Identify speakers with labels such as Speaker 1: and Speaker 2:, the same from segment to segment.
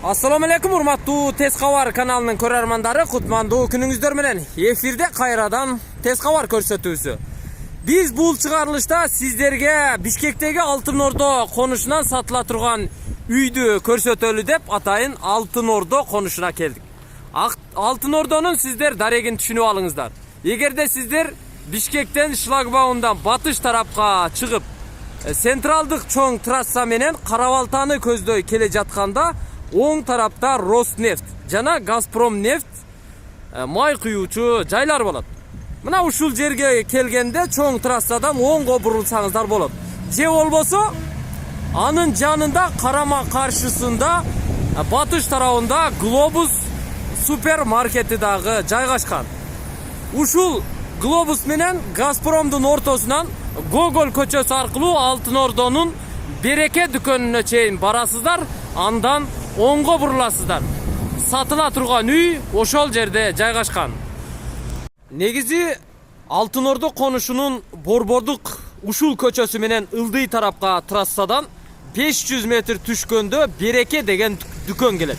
Speaker 1: Assalamu alaikum урматтуу Tez Xabar kanalının көрөрмандары, кутмандуу күнүңүздөр менен. Эфирде кайрадан Tez Xabar көрсөтүүсү. Биз бул чыгарылышта сиздерге Бишкектеги Алтын Ордо конушунан сатыла турган үйдү көрсөтөлү деп атайын Алтын Ордо конушуна келдик. Алтын Ордонун сиздер дарегин түшүнүп алыңыздар. Эгерде сиздер Бишкектен шлагбаундан батыш тарапка чыгып, централдык чоң трасса менен Карабалтаны көздөй келе жатканда, оң тарапта Роснефть жана Газпром нефть май куюучу жайлар болот. Мына ушул жерге келгенде чоң трассадан оңго бурулсаңыздар болот. Же болбосо анын жанында карама каршысында батыш тарабында Глобус супермаркети дагы жайгашкан. Ушул Глобус менен Газпромдун ортосунан Гоголь көчөсү аркылуу Алтын Ордонун Береке дүкөнүнө чейин барасыздар, андан оңго буруласыздар. Сатыла турган үй ошол жерде жайгашкан. Негизи Алтын Ордо конушунун Борбордук ушул көчөсү менен ылдый тарапка трассадан 500 метр түшкөндө Береке деген дүкөн келет.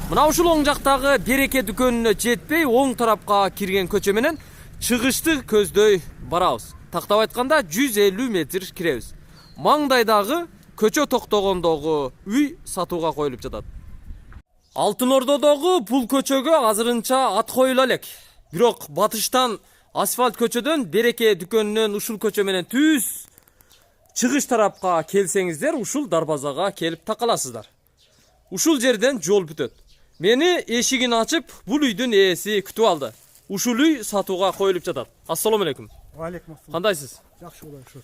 Speaker 1: Мына ушул оң жактагы Береке дүкөнүнө жетпей оң тарапка кирген көчө менен чыгышты көздөй барабыз. Тактап айтканда 150 метр киребиз. Маңдайдагы көчө токтогондогу үй сатууга коюлуп жатат. Алтын Ордодогу бул көчөгө азырынча ат коюла элек. Бирок батыштан асфальт көчөдөн Береке дүкөнүнөн ушул көчө менен түз чыгыш тарапка келсеңиздер, ушул дарбазага келип такаласыздар. Ушул жерден жол бүтөт. Мени эшигин ачып, бул үйдүн ээси күтүп алды. Ушул үй сатууга коюлуп жатат. Ассаламу алейкум.
Speaker 2: Алейкум ассалам.
Speaker 1: Кандайсыз?
Speaker 2: Жакшы болушу.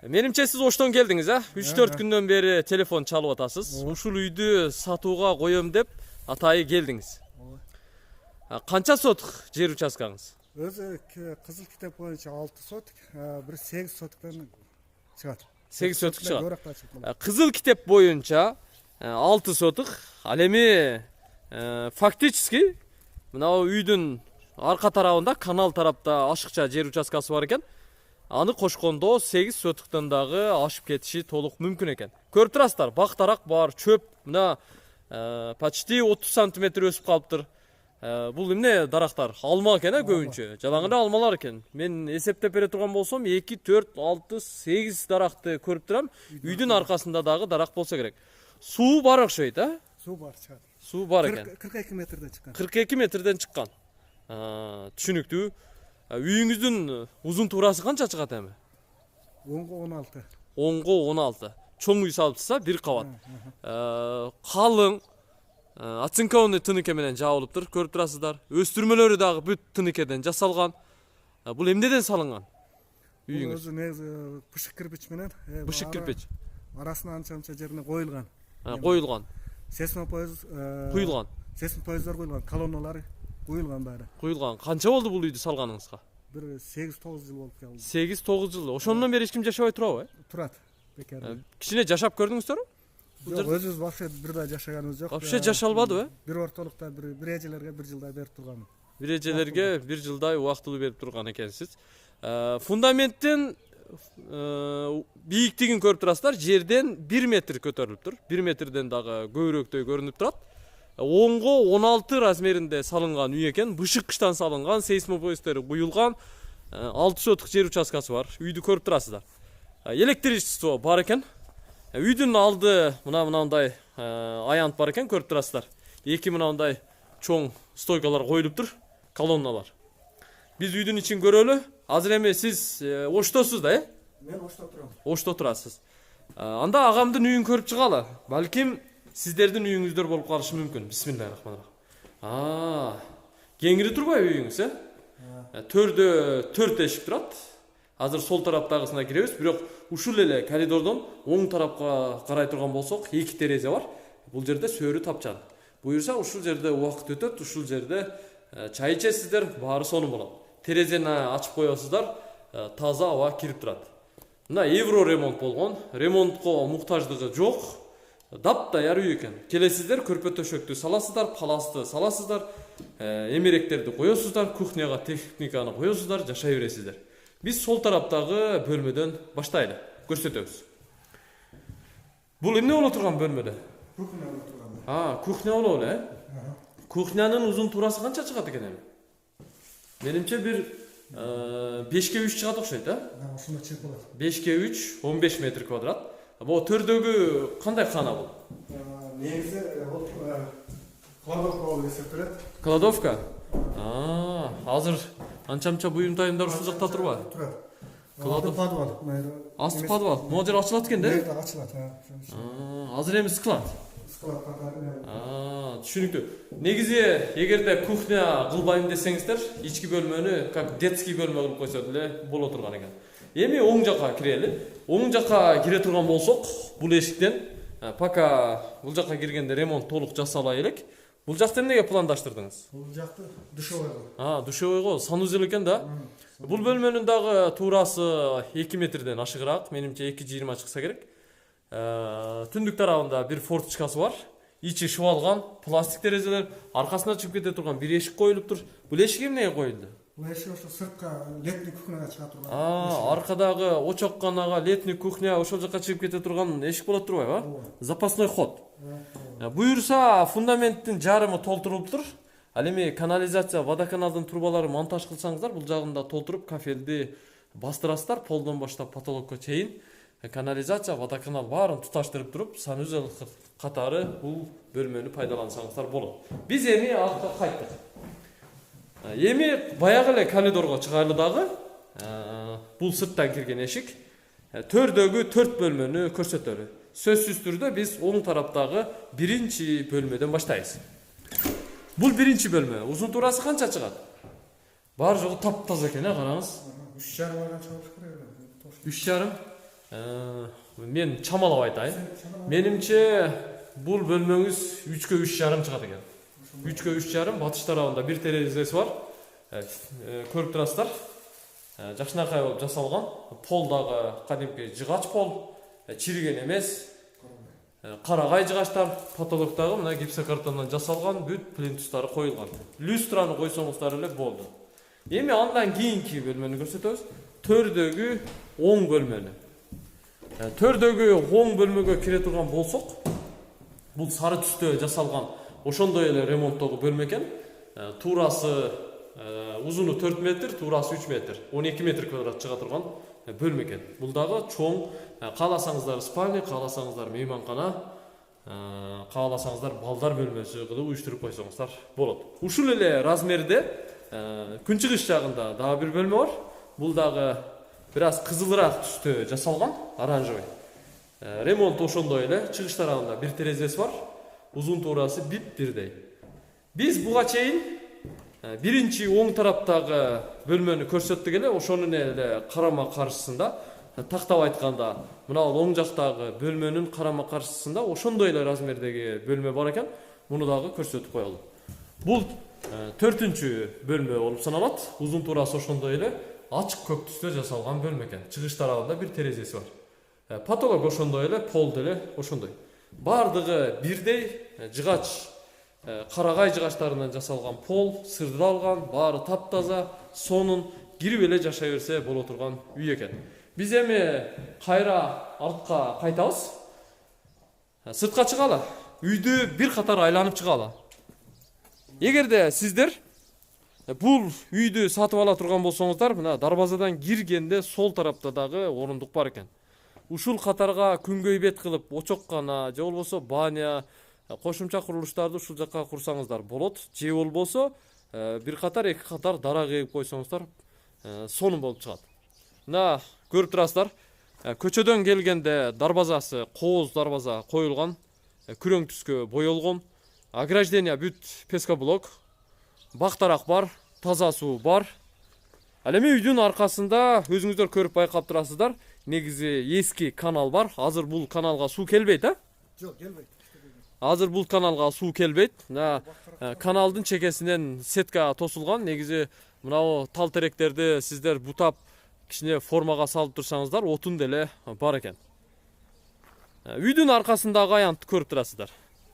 Speaker 1: Менимче сиз Оштон келдиңиз, 3-4 күндөн бери телефон чалып атасыз. Ушул үйдү сатууга коем деп атайы келдиңиз. Канча сотук жер участкаңыз?
Speaker 2: Өзү кызыл китеп боюнча 6 сотук, бир 8 сотуктан чыгат.
Speaker 1: 8 сотук чыгат. Кызыл китеп боюнча 6 сотук. Ал эми фактически мына үйдүн арка тарабында, канал тарапта ашыкча жер участкасы бар экен. Аны кошкондо 8 сотуктан дагы ашып кетиши толук мүмкүн экен. Көрүп турасыздар, бактарак бар, чөп мына почти 30 сантиметр өсүп калыптыр. Бул эмне дарактар? Алма экен, көбүнчө. Жалаң эле алмалар экен. Мен эсептеп бере турган болсом 2, 4, 6, 8 даракты көрүп турам. Үйдүн аркасында дагы дарак болсо керек. Суу бар окшойт,
Speaker 2: Суу бар чыгат.
Speaker 1: Суу бар экен.
Speaker 2: 42 метрден чыккан.
Speaker 1: 42 метрден чыккан. Түшүнүктүү. Үйүңүздүн узун туурасы канча чыгат эми?
Speaker 2: Оңго 16.
Speaker 1: Оңго 16. Чоң үй салыпсыза, бир кабат. Калың, оцинкованный тыныке менен жабылыптыр, көрүп турасыздар. Өстүрмөлөрү дагы бүт тыныкеден жасалган. Бул эмнеден салынган? Үйүңүз?
Speaker 2: Өзү негизи бышык кирпич менен.
Speaker 1: Бышык кирпич.
Speaker 2: Арасына анча жерине коюлган.
Speaker 1: Коюлган.
Speaker 2: Сейсмопоез
Speaker 1: Куюлган.
Speaker 2: Сейсмопоездер коюлган, колонналары коюлган баары.
Speaker 1: Куюлган. Канча болду бул үйдү салганыңызга?
Speaker 2: Бир 8-9 жыл болуп калды.
Speaker 1: 8-9 жыл. Ошондон бери эч ким жашабай турабы?
Speaker 2: Турат. Бекер.
Speaker 1: Кичине жашап көрдүңүздөрбү?
Speaker 2: Жок, өзүбүз вообще бир да жашаганыбыз жок.
Speaker 1: Вообще жашалбадыбы?
Speaker 2: Бир ортолукта бир эжелерге 1 жылдай берип турганмын.
Speaker 1: Бир эжелерге 1 жылдай убактылуу берип турган экенсиз. Фундаменттин бийиктигин көрүп турасыздар. Жерден 1 метр көтөрүлүптүр. 1 метрден дагы көбүрөөктөй көрүнүп турат. Оңго 16 размеринде салынган үй экен. Бышык кыштан салынган, сейсмопоездери куюлган, 6 сотук жер участкасы бар. Үйдү көрүп турасыздар. Электричество бар экен. Үйдүн алды мындай аянт бар экен, көрүп турасыздар. Эки мындай чоң стойкалар коюлуптур, колонналар. Биз үйдүн ичин көрөлү. Азыр эми сиз Оштосуз да,
Speaker 2: Мен Ошто турам.
Speaker 1: Ошто турасыз. Анда агамдын үйүн көрүп чыгалы. Балким сиздердин үйүңүздөр болуп калышы мүмкүн. Бисмиллахиррахманиррахим. Кеңири турбайбы үйүңүз, Төрдө 4 эшик турат. Азыр сол тараптагысына киребиз, бирок ушул эле коридордон оң тарапка карай турган болсок, 2 терезе бар. Бул жерде сөөрү тапчан. Буюрса ушул жерде убакыт өтөт, ушул жерде чай ичесиздер, баары сонун болот. Терезени ачып коесуздар, таза аба кирип турат. Мына евро ремонт болгон, ремонтко муктаждыгы жок. Дап-даяр үй экен. Келесиздер, көрпө төшөктү саласыздар, паласты саласыздар, эмеректерди коесуздар, кухняга техниканы коесуздар, жашай бересиздер. Биз сол тараптагы бөлмөдөн баштайлы, көрсөтөбүз. Бул эмне боло турган бөлмөдө?
Speaker 2: Kухня туралы.
Speaker 1: Кухня болобу эле, Кухнянын узун туурасы канча чыгат экен эми? Менимче бир 5ке 3 чыгат окшойт,
Speaker 2: Ушунда чек болот.
Speaker 1: 5ке 3, 15 метр квадрат. Бул төрдөгү кандай кана бул?
Speaker 2: Негизи бул кладовка болуп эсептелет.
Speaker 1: Кладовка? Азыр анча-мынча буюм тайымдар ушул жакта турбайбы?
Speaker 2: Турат.
Speaker 1: Кладов.
Speaker 2: Подвал.
Speaker 1: Асты подвал. Могу жер ачылат экен да?
Speaker 2: Ачылат.
Speaker 1: Азыр эми склад.
Speaker 2: Склад катары.
Speaker 1: Түшүнүктүү. Негизи эгерде кухня кылбайм десеңиздер, ички бөлмөнү как детский бөлмө кылып койсо деле боло турган экен. Эми оң жакка кирели. Оң жакка кире турган болсок, бул эшиктен пока бул жакка киргенде ремонт толук жасалай элек. Бул жакты эмнеге пландаштырдыңыз?
Speaker 2: Бул жакты душевойго.
Speaker 1: Душевойго санузел экен да. Бул бөлмөнүн дагы туурасы 2 метрден ашыгыраак, менимче 2,20 чыкса керек. Түндүк тарабында бир форточкасы бар. Ичи шыбалган, пластик терезелер, аркасына чыгып кете турган бир эшик коюлуп тур. Бул эшик эмнеге коюлду?
Speaker 2: Бул эшик ошо сыртка летний кухняга чыга турган.
Speaker 1: Аркадагы очокканага летний кухня ошол жакка чыгып кете турган эшик болот турбайбы? Запасной ход. Буюрса фундаменттин жарымы толтурулуптур. Ал эми канализация, водоканалдын трубалары монтаж кылсаңыздар, бул жагында толтуруп кафелди бастырасыздар, полдон баштап потолокко чейин. Канализация, водоканал баарын туташтырып туруп, санузел катары бул бөлмөнү пайдалансаңыздар болот. Биз эми артка кайттык. Эми баягы эле коридорго чыгайлы дагы. Бул сырттан кирген эшик. Төрдөгү 4 бөлмөнү көрсөтөлү. Сөзсүз түрдө биз оң тараптагы биринчи бөлмөдөн баштайбыз. Бул биринчи бөлмө. Узун туурасы канча чыгат? Бар жогу таптаза экен, караңыз.
Speaker 2: 3,5 айдан чыгыш керек.
Speaker 1: 3,5? Мен чамалап айтайын. Менимче бул бөлмөңүз 3ке 3,5 чыгат экен. 3ке 3,5, батыш тарабында бир терезеси бар. Көрүп турасыздар. Жакшынакай болуп жасалган. Пол дагы кадимки жыгач пол. Чириген эмес. Карагай жыгачтар, потолоктогу мына гипсокартондон жасалган, бүт плинтустары коюлган. Люстраны койсоңуздар эле болду. Эми андан кийинки бөлмөнү көрсөтөбүз. Төрдөгү оң бөлмөнү. Төрдөгү оң бөлмөгө кире турган болсок, бул сары түстө жасалган, ошондой эле ремонттогу бөлмө экен. Туурасы узуну 4 метр, туурасы 3 метр, 12 метр квадрат чыга турган бөлмө экен. Бул дагы чоң, кааласаңыздар спальня, кааласаңыздар мейманкана, кааласаңыздар балдар бөлмөсү кылып уюштуруп койсоңуздар болот. Ушул эле размерде күнчыгыш жагында дагы бир бөлмө бар. Бул дагы бир аз кызылыраак түстө жасалган, оранжевый. Ремонт ошондой эле, чыгыш тарабында бир терезеси бар. Узун туурасы бип бирдей. Биз буга чейин биринчи оң тараптагы бөлмөнү көрсөттүк эле, ошонун эле карама каршысында, тактап айтканда, мына оң жактагы бөлмөнүн карама каршысында ошондой эле размердеги бөлмө бар экен. Муну дагы көрсөтүп коелу. Бул 4-чү бөлмө болуп саналат. Узун туурасы ошондой эле, ачык көк түстө жасалган бөлмө экен. Чыгыш тарабында бир терезеси бар. Потолок ошондой эле, пол деле ошондой. Бардыгы бирдей, жыгач, карагай жыгачтарынан жасалган пол, сырдалган, баары таптаза, сонун кирип эле жашай берсе боло турган үй экен. Биз эми кайра артка кайтабыз. Сыртка чыгалы. Үйдү бир катар айланып чыгалы. Эгерде сиздер бул үйдү сатып ала турган болсоңуздар, мына дарбазадан киргенде сол тарапта дагы орундук бар экен. Ушул катарга күнгөй бет кылып, очоккана же болбосо баня, кошумча курулуштарды ушул жакка курсаңыздар болот. Же болбосо бир катар, эки катар дарак эгип койсоңуздар сонун болуп чыгат. Мына көрүп турасыздар. Көчөдөн келгенде дарбазасы кооз дарбаза коюлган, күрөң түскө боелгон. Ограждение бүт пескоблок. Бактарак бар, таза суу бар. Ал эми үйдүн аркасында өзүңүздөр көрүп байкап турасыздар. Негизи эски канал бар. Азыр бул каналга суу келбейт,
Speaker 2: Жок, келбейт.
Speaker 1: Азыр бул каналга суу келбейт. Каналдын чекесинен сетка тосулган. Негизи мынау тал теректерди сиздер бутап кичине формага салып турсаңыздар, отун деле бар экен. Үйдүн аркасындагы аянтты көрүп турасыздар.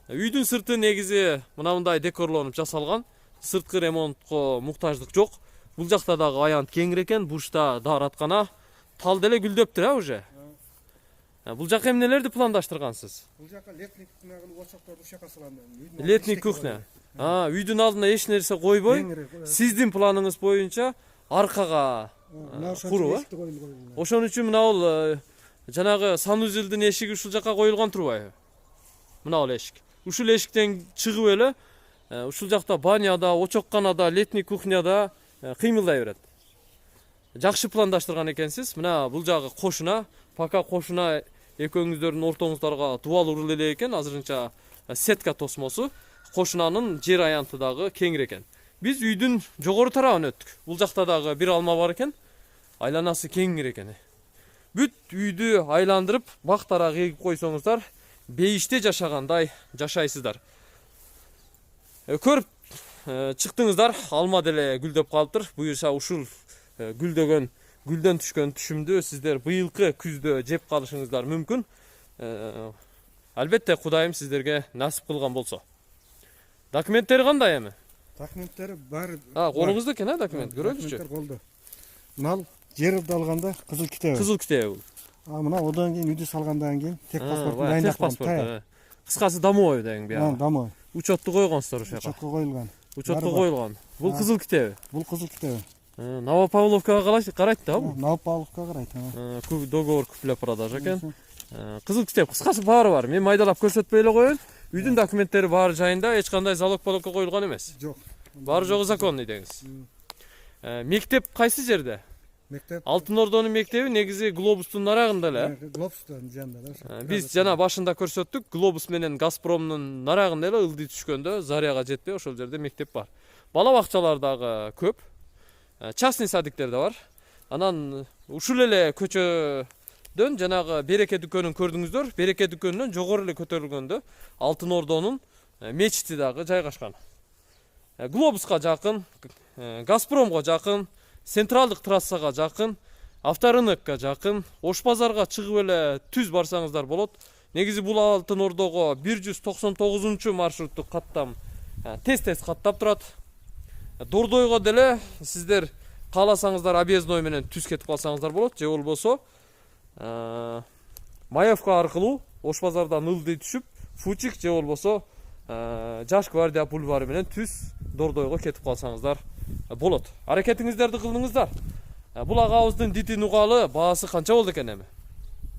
Speaker 1: Үйдүн сырты негизи мындай декорлонуп жасалган. Сырткы ремонтко муктаждык жок. Бул жакта дагы аянт кеңир экен, бушта даараткана. Тал деле гүлдөптүр, уже. Бул жака эмнелерди пландаштыргансыз?
Speaker 2: Бул жака летник очоктор ушака салынды.
Speaker 1: Летник кухня. Үйдүн алдына эч нерсе койбой, сиздин планыңыз боюнча аркага куруу. Ошон үчүн мына бул жанагы санузелдин эшиги ушул жака коюлган турбайбы? Мына бул эшик. Ушул эшиктен чыгып эле ушул жакта баняда, очокканада, летник кухняда кыймылдай берет. Жакшы пландаштырган экенсиз. Мына бул жагы кошуна, пока кошуна экөөңүздөрдүн ортоңуздарга дубал урул эле экен, азырынча сетка тосмосу. Кошунанын жер аянты дагы кеңир экен. Биз үйдүн жогору тарабын өттүк. Бул жакта дагы бир алма бар экен. Айланасы кеңир экен. Бүт үйдү айландырып, бактара эгип койсоңуздар, бейиште жашагандай жашайсыздар. Көрүп чыктыңыздар, алма деле гүлдөп калыптыр. Буюрса ушул гүлдөн түшкөн түшүмдү сиздер быйылкы күздө жеп калышыңыздар мүмкүн. Албетте Кудайым сиздерге насип кылган болсо. Документтери кандай эми?
Speaker 2: Документтери баары.
Speaker 1: Колуңузда экен, документ көрөлүчү.
Speaker 2: Документтер колдо. Мына жерди алганда кызыл китеби.
Speaker 1: Кызыл китеби бул.
Speaker 2: Мына одан кийин үйдү салгандан кийин тек паспортун дайындап
Speaker 1: паспорт. Кыскасы домой деген бияга.
Speaker 2: Домой.
Speaker 1: Учетту койгонсуз ошол жака.
Speaker 2: Учетко коюлган.
Speaker 1: Учетко коюлган. Бул кызыл китеби.
Speaker 2: Бул кызыл китеби.
Speaker 1: Новопавловкага карайт да бул?
Speaker 2: Новопавловкага карайт.
Speaker 1: Договор купля-продажа экен. Кызыл китеп, кыскасы баары бар. Мен майдалап көрсөтпөй эле коеюн. Үйдүн документтери баары жайында, эч кандай залог-полокко коюлган эмес.
Speaker 2: Жок.
Speaker 1: Баары жогу законный деңиз. Мектеп кайсы жерде?
Speaker 2: Мектеп
Speaker 1: Алтын Ордонун мектеби негизи глобустун нарагында эле.
Speaker 2: Глобустун жанында.
Speaker 1: Биз жана башында көрсөттүк, глобус менен Газпромдун нарагында эле ылдый түшкөндө Заряга жетпей ошол жерде мектеп бар. Бала бакчалар дагы көп. Частный садиктер да бар. Анан ушул эле көчөдөн жанагы Береке дүкөнүн көрдүңүздөр. Береке дүкөнүнөн жогору эле көтөрүлгөндө Алтын Ордонун мечити дагы жайгашкан. Глобуска жакын, Газпромго жакын, Централдык трассага жакын, Авторынокко жакын, Ош базарга чыгып эле түз барсаңыздар болот. Негизи бул Алтын Ордого 199 маршруттук каттам тез каттап турат. Дордойго деле сиздер кааласаңыздар объездной менен түз кетип калсаңыздар болот, же болбосо Маевка аркылуу Ош базардан ылдый түшүп, Фучик же болбосо Жаш гвардия бульвары менен түз Дордойго кетип калсаңыздар болот. Аракетиңиздерди кылдыңыздар. Бул агабыздын дитин угалы баасы канча болду экен эми?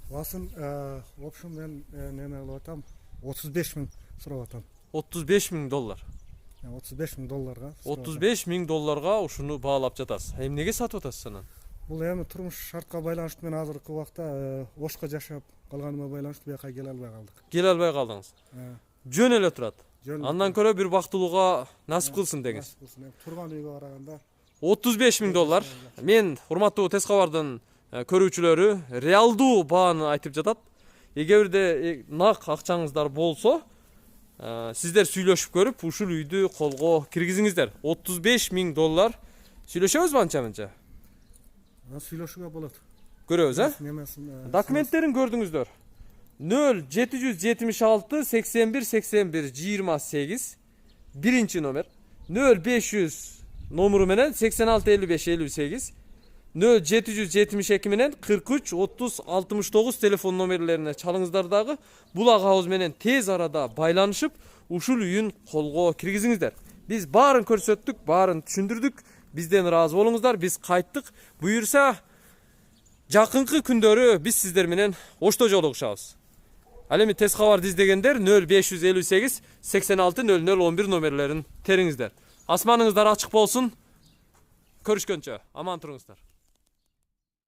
Speaker 2: Баасын в общем мен неме кылып атам, 35 000 сурап атам.
Speaker 1: 35 000 доллар.
Speaker 2: 35 000 долларга.
Speaker 1: 35 000 долларга ушуну баалап жатасыз. Эмнеге сатып атасыз анан?
Speaker 2: Бул эми турмуш шартка байланыштуу мен азыркы убакта Ошко жашап калганыма байланыштуу бияка келе албай калдык.
Speaker 1: Келе албай калдыңыз. Жөн эле турат. Андан көрө бир бактылууга насип кылсын деңиз.
Speaker 2: Турган үйгө караганда
Speaker 1: 35 000 доллар. Мен урматтуу Тез кабардын көрүүчүлөрү реалдуу бааны айтып жатат. Эгерде нак акчаңыздар болсо, сиздер сүйлөшүп көрүп ушул үйдү колго киргизиңиздер. 35 000 доллар. Сүйлөшөбүзбү анча-мынча?
Speaker 2: Сүйлөшүүгө болот.
Speaker 1: Көрөбүз, Документтерин көрдүңүздөр. 0776 81 81 28 биринчи номер, 0500 номеру менен 86 55 58, 0772 менен 43 30 69 телефон номерлерине чалыңыздар дагы. Бул агабыз менен тез арада байланышып, ушул үйүн колго киргизиңиздер. Биз баарын көрсөттүк, баарын түшүндүрдүк. Бизден ыраазы болуңуздар, биз кайттык. Буюрса, жакынкы күндөрү биз сиздер менен Ошто жолугушабыз. Ал эми Тез кабарды издегендер 0558 86 0011 номерлерин териңиздер. Асманыңыздар ачык болсун. Көрүшкөнчө аман туруңуздар.